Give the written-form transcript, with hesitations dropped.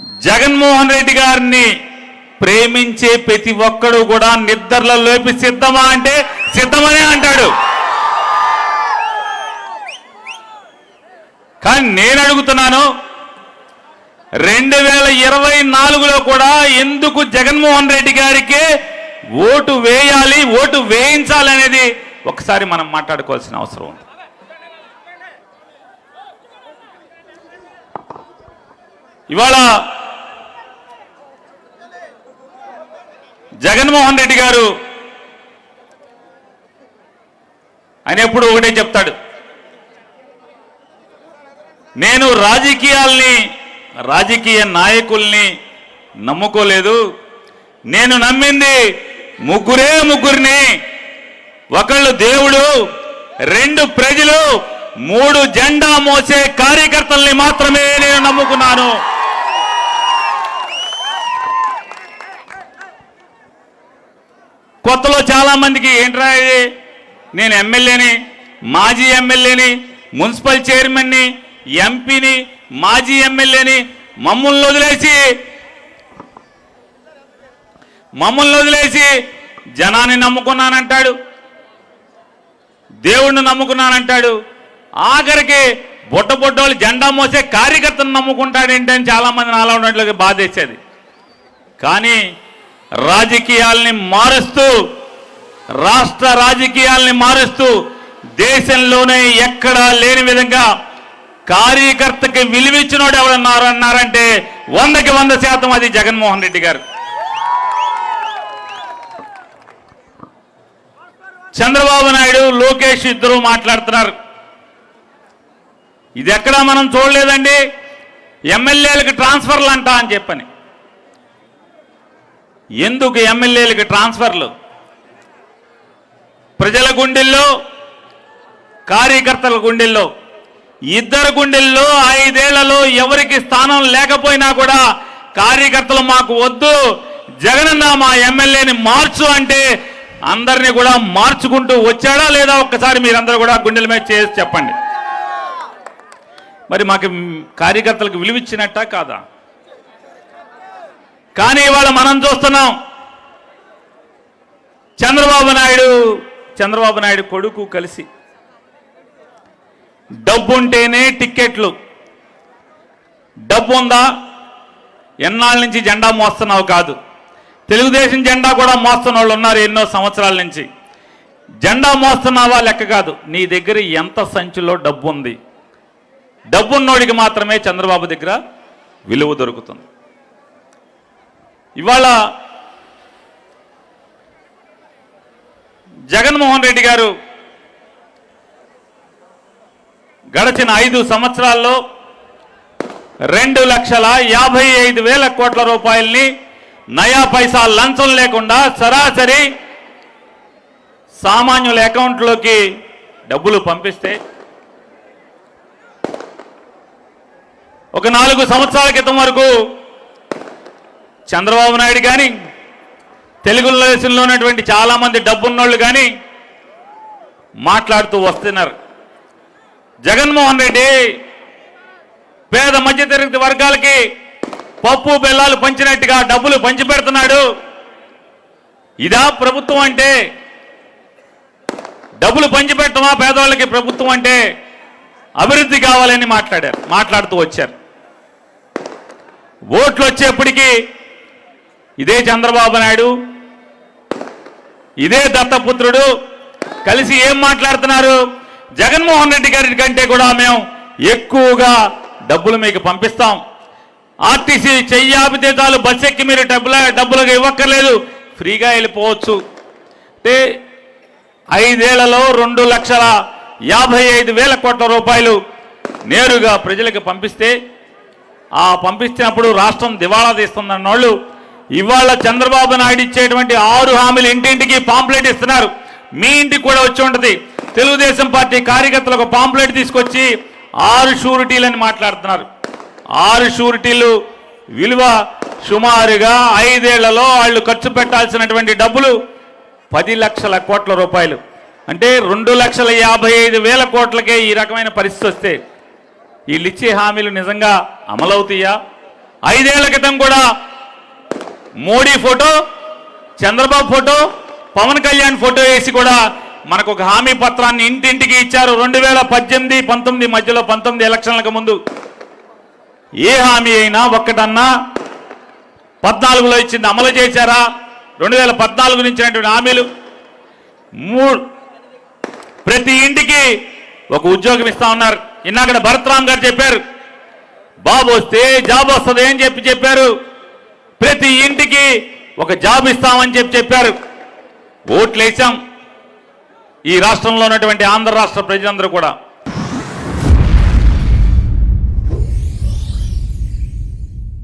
జగన్మోహన్ రెడ్డి గారిని ప్రేమించే ప్రతి ఒక్కడు కూడా నిద్రలో లేపి సిద్ధమా అంటే సిద్ధమనే అంటాడు. కానీ నేను అడుగుతున్నాను, 2024లో కూడా ఎందుకు జగన్మోహన్ రెడ్డి గారికి ఓటు వేయాలి, ఓటు వేయించాలి అనేది ఒకసారి మనం మాట్లాడుకోవాల్సిన అవసరం ఉంది. ఇవాళ జగన్మోహన్ రెడ్డి గారు ఆయన ఎప్పుడు ఒకటే చెప్తాడు, నేను రాజకీయ నాయకుల్ని నమ్ముకోలేదు, నేను నమ్మింది ముగ్గురిని, ఒకళ్ళు దేవుడు, 2 ప్రజలు, 3 జెండా మోసే కార్యకర్తల్ని మాత్రమే నేను నమ్ముకున్నాను. కొత్తలో చాలా మందికి ఏంట్రా ఇది, నేను ఎమ్మెల్యేని, మాజీ ఎమ్మెల్యేని, మున్సిపల్ చైర్మన్ని, ఎంపీని, మాజీ ఎమ్మెల్యేని, మమ్మల్ని వదిలేసి జనాన్ని నమ్ముకున్నానంటాడు, దేవుణ్ణి నమ్ముకున్నానంటాడు, ఆఖరికి బొట్టబొట్టోళ్ళు జెండా మోసే కార్యకర్తను నమ్ముకుంటాడేంటని చాలా మంది నాలో ఉన్నట్లుగా బాధేసేది. కానీ రాజకీయాల్ని మారుస్తూ, రాష్ట్ర రాజకీయాల్ని మారుస్తూ దేశంలోనే ఎక్కడా లేని విధంగా కార్యకర్తకి విలువిచ్చినోడు ఎవరన్నారంటే 100కి 100% అది జగన్మోహన్ రెడ్డి గారు. చంద్రబాబు నాయుడు, లోకేష్ ఇద్దరు మాట్లాడుతున్నారు. ఇది ఎక్కడా మనం చూడలేదండి, ఎమ్మెల్యేలకు ట్రాన్స్ఫర్లు అంట అని చెప్పని. ఎందుకు ఎమ్మెల్యేలకు ట్రాన్స్ఫర్లు? ప్రజల గుండెల్లో, కార్యకర్తల గుండెల్లో, ఇద్దరు గుండెల్లో 5 ఏళ్లలో ఎవరికి స్థానం లేకపోయినా కూడా కార్యకర్తలు మాకు వద్దు, జగనన్న మా ఎమ్మెల్యేని మార్చు అంటే అందరినీ కూడా మార్చుకుంటూ వచ్చాడా లేదా ఒక్కసారి మీరందరూ కూడా గుండెల మీద చేసి చెప్పండి. మరి మాకు కార్యకర్తలకు విలువిచ్చినట్టా కాదా? కానీ ఇవాళ మనం చూస్తున్నాం, చంద్రబాబు నాయుడు కొడుకు కలిసి డబ్బుంటేనే టిక్కెట్లు, డబ్బు ఉందా, ఎన్నాళ్ళ నుంచి జెండా మోస్తున్నావు కాదు, తెలుగుదేశం జెండా కూడా మోస్తున్న వాళ్ళు ఉన్నారు ఎన్నో సంవత్సరాల నుంచి. జెండా మోస్తున్నావా లెక్క కాదు, నీ దగ్గర ఎంత సంచిలో డబ్బు ఉంది, డబ్బున్నోడికి మాత్రమే చంద్రబాబు దగ్గర విలువ దొరుకుతుంది. ఇవాళ జగన్మోహన్ రెడ్డి గారు గడిచిన 5 సంవత్సరాల్లో 2,55,000 కోట్ల రూపాయల్ని నయా పైసా లంచం లేకుండా సరాసరి సామాన్యుల అకౌంట్లోకి డబ్బులు పంపిస్తే, ఒక 4 సంవత్సరాల క్రితం వరకు చంద్రబాబు నాయుడు కానీ, తెలుగుదేశంలో ఉన్నటువంటి చాలామంది డబ్బున్నోళ్ళు కానీ మాట్లాడుతూ వస్తున్నారు. జగన్మోహన్ రెడ్డి పేద మధ్యతరగతి వర్గాలకి పప్పు బెల్లాలు పంచినట్టుగా డబ్బులు పంచిపెడుతున్నాడు. ఇదా ప్రభుత్వం అంటే? డబ్బులు పంచిపెట్టమా పేదవాళ్ళకి ప్రభుత్వం అంటే? అభివృద్ధి కావాలని మాట్లాడుతూ వచ్చారు. ఓట్లు వచ్చేప్పటికీ ఇదే చంద్రబాబు నాయుడు, ఇదే దత్తపుత్రుడు కలిసి ఏం మాట్లాడుతున్నారు? జగన్మోహన్ రెడ్డి గారి కంటే కూడా మేము ఎక్కువగా డబ్బులు మీకు పంపిస్తాం, ఆర్టీసీ చెయ్యాపితే చాలు బస్ ఎక్కి మీరు డబ్బులుగా ఇవ్వక్కర్లేదు, ఫ్రీగా వెళ్ళిపోవచ్చు అంటే 5 ఏళ్లలో 2,55,000 కోట్ల రూపాయలు నేరుగా ప్రజలకు పంపిస్తే, ఆ పంపించినప్పుడు రాష్ట్రం దివాళా తీస్తుందన్న వాళ్ళు ఇవాళ చంద్రబాబు నాయుడు ఇచ్చేటువంటి 6 హామీలు ఇంటింటికి పాంప్లెట్ ఇస్తున్నారు. మీ ఇంటికి కూడా వచ్చి ఉంటుంది. తెలుగుదేశం పార్టీ కార్యకర్తలకు పాంప్లెట్ తీసుకొచ్చి 6 షూరిటీలని మాట్లాడుతున్నారు. 6 షూరిటీలు విలువ సుమారుగా 5 ఏళ్లలో వాళ్ళు ఖర్చు పెట్టాల్సినటువంటి డబ్బులు 10 లక్షల కోట్ల రూపాయలు. అంటే 2,55,000 కోట్లకే ఈ రకమైన పరిస్థితి వస్తే వీళ్ళు ఇచ్చే హామీలు నిజంగా అమలవుతాయా? 5 ఏళ్ల క్రితం కూడా Modi photo, Chandrababu photo, Pawan Kalyan photo వేసి కూడా మనకు ఒక హామీ పత్రాన్ని ఇంటింటికి ఇచ్చారు 2018, 19 మధ్యలో 19 ఎలక్షన్లకు ముందు. ఏ హామీ అయినా ఒక్కటన్నా 14లో ఇచ్చింది అమలు చేశారా? 2014 నుంచినటువంటి హామీలు ప్రతి ఇంటికి ఒక ఉద్యోగం ఇస్తా ఉన్నారు. ఇన్నాక భరత్రామ్ గారు చెప్పారు, బాబు వస్తే జాబ్ వస్తుంది అని చెప్పారు. ప్రతి ఇంటికి ఒక జాబ్ ఇస్తామని చెప్పారు. ఓట్లు వేసాం. ఈ రాష్ట్రంలో ఉన్నటువంటి ఆంధ్ర రాష్ట్ర ప్రజలందరూ కూడా